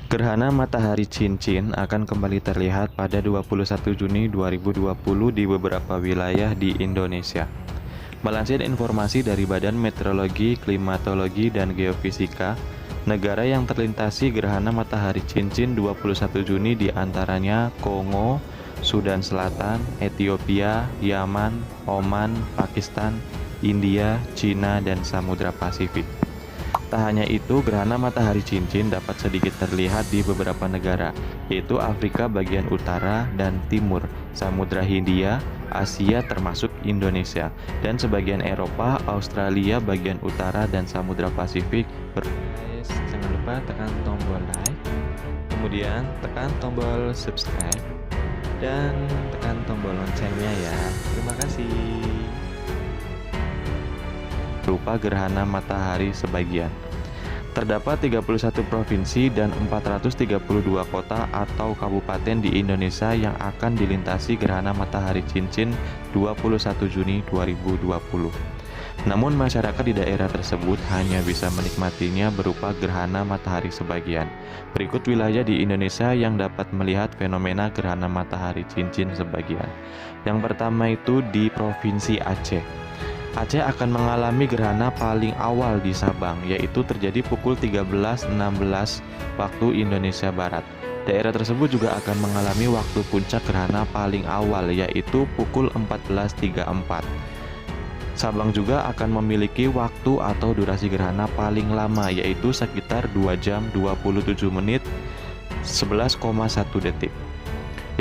Gerhana matahari cincin akan kembali terlihat pada 21 Juni 2020 di beberapa wilayah di Indonesia. Melansir informasi dari Badan Meteorologi, Klimatologi, dan Geofisika, negara yang terlintasi gerhana matahari cincin 21 Juni diantaranya Kongo, Sudan Selatan, Ethiopia, Yaman, Oman, Pakistan, India, Cina, dan Samudra Pasifik. Tak hanya itu, gerhana matahari cincin dapat sedikit terlihat di beberapa negara, yaitu Afrika bagian utara dan timur, Samudra Hindia, Asia termasuk Indonesia, dan sebagian Eropa, Australia bagian utara, dan Samudra Pasifik. Guys, jangan lupa tekan tombol like, kemudian tekan tombol subscribe, dan tekan tombol loncengnya ya. Terima kasih. Berupa gerhana matahari sebagian. Terdapat 31 provinsi dan 432 kota atau kabupaten di Indonesia yang akan dilintasi gerhana matahari cincin 21 Juni 2020. Namun masyarakat di daerah tersebut hanya bisa menikmatinya berupa gerhana matahari sebagian. Berikut wilayah di Indonesia yang dapat melihat fenomena gerhana matahari cincin sebagian. Yang pertama itu di Provinsi Aceh. Aceh akan mengalami gerhana paling awal di Sabang, yaitu terjadi pukul 13.16 waktu Indonesia Barat. Daerah tersebut juga akan mengalami waktu puncak gerhana paling awal, yaitu pukul 14.34. Sabang juga akan memiliki waktu atau durasi gerhana paling lama, yaitu sekitar 2 jam 27 menit 11,1 detik.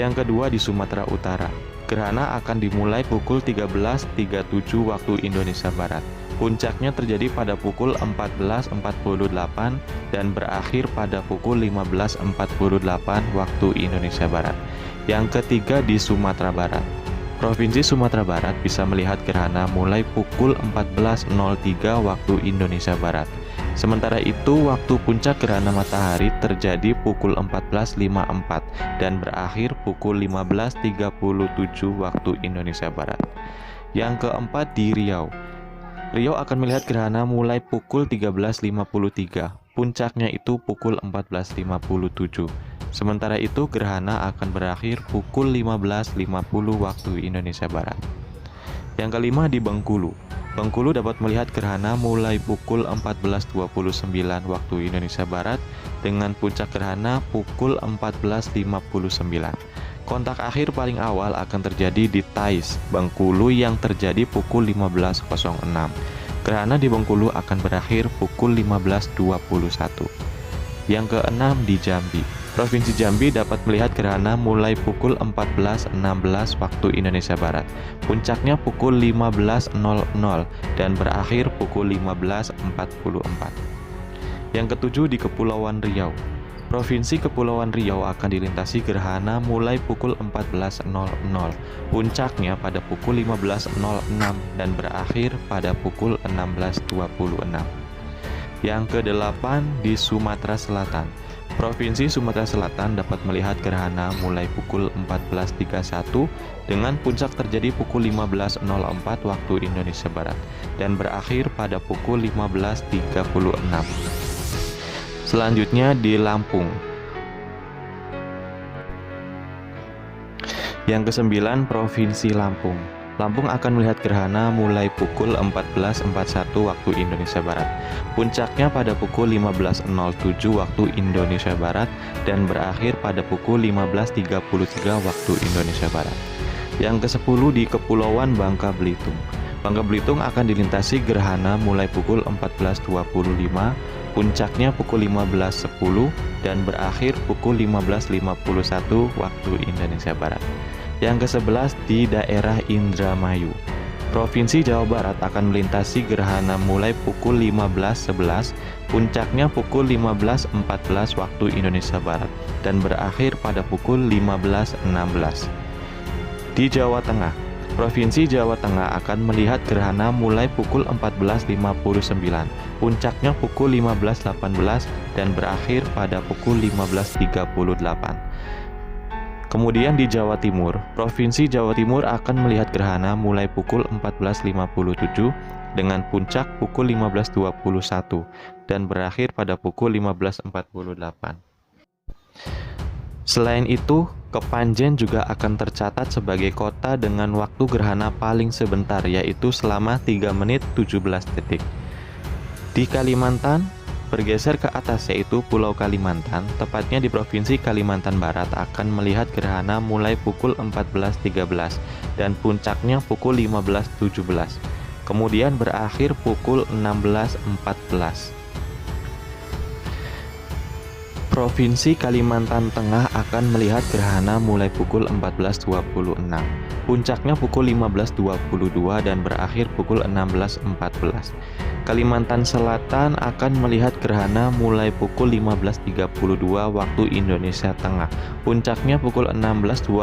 Yang kedua di Sumatera Utara. Gerhana akan dimulai pukul 13.37 waktu Indonesia Barat. Puncaknya terjadi pada pukul 14.48 dan berakhir pada pukul 15.48 waktu Indonesia Barat. Yang ketiga di Sumatera Barat. Provinsi Sumatera Barat bisa melihat gerhana mulai pukul 14.03 waktu Indonesia Barat. Sementara itu, waktu puncak gerhana matahari terjadi pukul 14.54 dan berakhir pukul 15.37 waktu Indonesia Barat. Yang keempat di Riau. Riau akan melihat gerhana mulai pukul 13.53. Puncaknya itu pukul 14.57. Sementara itu, gerhana akan berakhir pukul 15.50 waktu Indonesia Barat. Yang kelima di Bengkulu. Bengkulu dapat melihat gerhana mulai pukul 14.29 waktu Indonesia Barat dengan puncak gerhana pukul 14.59. Kontak akhir paling awal akan terjadi di Tais, Bengkulu yang terjadi pukul 15.06. Gerhana di Bengkulu akan berakhir pukul 15.21. Yang keenam di Jambi. Provinsi Jambi dapat melihat gerhana mulai pukul 14.16 waktu Indonesia Barat. Puncaknya pukul 15.00 dan berakhir pukul 15.44. Yang ketujuh di Kepulauan Riau. Provinsi Kepulauan Riau akan dilintasi gerhana mulai pukul 14.00. Puncaknya pada pukul 15.06 dan berakhir pada pukul 16.26. Yang kedelapan di Sumatera Selatan. Provinsi Sumatera Selatan dapat melihat gerhana mulai pukul 14.31 dengan puncak terjadi pukul 15.04 waktu Indonesia Barat dan berakhir pada pukul 15.36. Selanjutnya di Lampung. Yang kesembilan Provinsi Lampung. Lampung akan melihat gerhana mulai pukul 14.41 waktu Indonesia Barat. Puncaknya pada pukul 15.07 waktu Indonesia Barat dan berakhir pada pukul 15.33 waktu Indonesia Barat. Yang ke-10 di Kepulauan Bangka Belitung. Bangka Belitung akan dilintasi gerhana mulai pukul 14.25, puncaknya pukul 15.10 dan berakhir pukul 15.51 waktu Indonesia Barat. Yang ke-11 di daerah Indramayu. Provinsi Jawa Barat akan melintasi gerhana mulai pukul 15.11, puncaknya pukul 15.14 waktu Indonesia Barat dan berakhir pada pukul 15.16. Di Jawa Tengah. Provinsi Jawa Tengah akan melihat gerhana mulai pukul 14.59, puncaknya pukul 15.18 dan berakhir pada pukul 15.38. Kemudian di Jawa Timur, Provinsi Jawa Timur akan melihat gerhana mulai pukul 14.57 dengan puncak pukul 15.21 dan berakhir pada pukul 15.48. Selain itu, Kepanjen juga akan tercatat sebagai kota dengan waktu gerhana paling sebentar, yaitu selama 3 menit 17 detik. Di Kalimantan, bergeser ke atas yaitu Pulau Kalimantan, tepatnya di Provinsi Kalimantan Barat akan melihat gerhana mulai pukul 14.13 dan puncaknya pukul 15.17. Kemudian berakhir pukul 16.14. Provinsi Kalimantan Tengah akan melihat gerhana mulai pukul 14.26. Puncaknya pukul 15.22 dan berakhir pukul 16.14. Kalimantan Selatan akan melihat gerhana mulai pukul 15.32 waktu Indonesia Tengah. Puncaknya pukul 16.25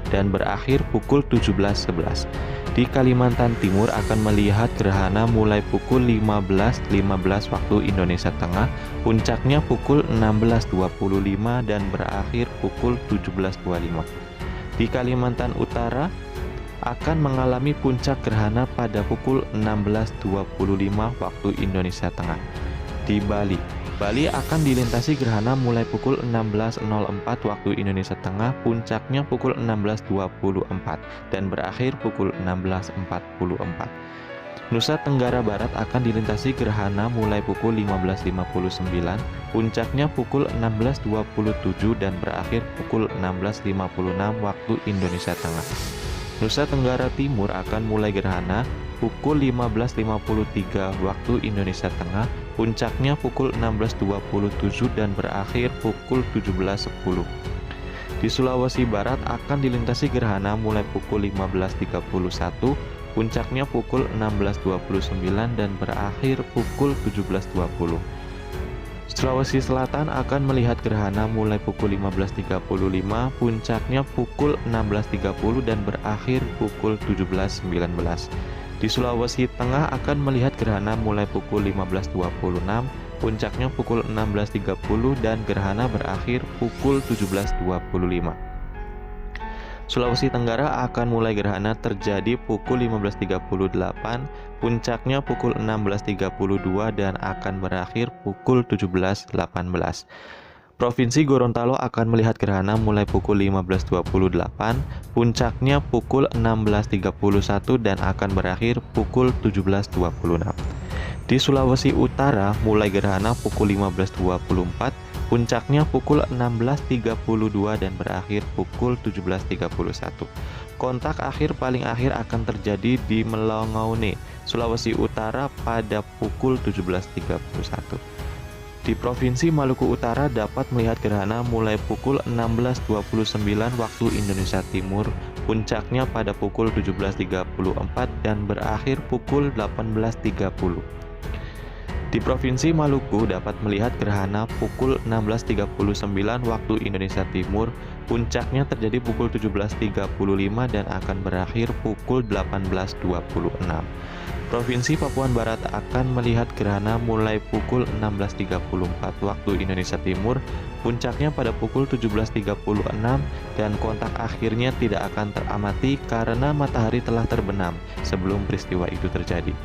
dan berakhir pukul 17.11. Di Kalimantan Timur akan melihat gerhana mulai pukul 15.15 waktu Indonesia Tengah, puncaknya pukul 16.25 dan berakhir pukul 17.25. Di Kalimantan Utara akan mengalami puncak gerhana pada pukul 16.25 waktu Indonesia Tengah. Di Bali akan dilintasi gerhana mulai pukul 16.04 waktu Indonesia Tengah, puncaknya pukul 16.24 dan berakhir pukul 16.44. Nusa Tenggara Barat akan dilintasi gerhana mulai pukul 15.59, puncaknya pukul 16.27 dan berakhir pukul 16.56 waktu Indonesia Tengah. Nusa Tenggara Timur akan mulai gerhana pukul 15.53 waktu Indonesia Tengah, puncaknya pukul 16.27 dan berakhir pukul 17.10. Di Sulawesi Barat akan dilintasi gerhana mulai pukul 15.31, puncaknya pukul 16.29 dan berakhir pukul 17.20. Sulawesi Selatan akan melihat gerhana mulai pukul 15.35, puncaknya pukul 16.30 dan berakhir pukul 17.19. Di Sulawesi Tengah akan melihat gerhana mulai pukul 15.26, puncaknya pukul 16.30 dan gerhana berakhir pukul 17.25. Sulawesi Tenggara akan mulai gerhana terjadi pukul 15.38, puncaknya pukul 16.32 dan akan berakhir pukul 17.18. Provinsi Gorontalo akan melihat gerhana mulai pukul 15.28, puncaknya pukul 16.31 dan akan berakhir pukul 17.26. Di Sulawesi Utara mulai gerhana pukul 15.24, puncaknya pukul 16.32 dan berakhir pukul 17.31. Kontak akhir paling akhir akan terjadi di Melongaune, Sulawesi Utara pada pukul 17.31. Di Provinsi Maluku Utara dapat melihat gerhana mulai pukul 16.29 waktu Indonesia Timur, puncaknya pada pukul 17.34 dan berakhir pukul 18.30. Di Provinsi Maluku dapat melihat gerhana pukul 16.39 waktu Indonesia Timur, puncaknya terjadi pukul 17.35 dan akan berakhir pukul 18.26. Provinsi Papua Barat akan melihat gerhana mulai pukul 16.34 waktu Indonesia Timur, puncaknya pada pukul 17.36 dan kontak akhirnya tidak akan teramati karena matahari telah terbenam sebelum peristiwa itu terjadi.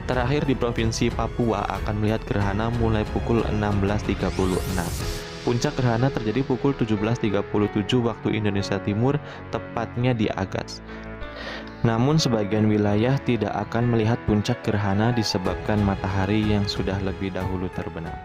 Terakhir di Provinsi Papua akan melihat gerhana mulai pukul 16.36. Puncak gerhana terjadi pukul 17.37 waktu Indonesia Timur, tepatnya di Agats. Namun sebagian wilayah tidak akan melihat puncak gerhana disebabkan matahari yang sudah lebih dahulu terbenam.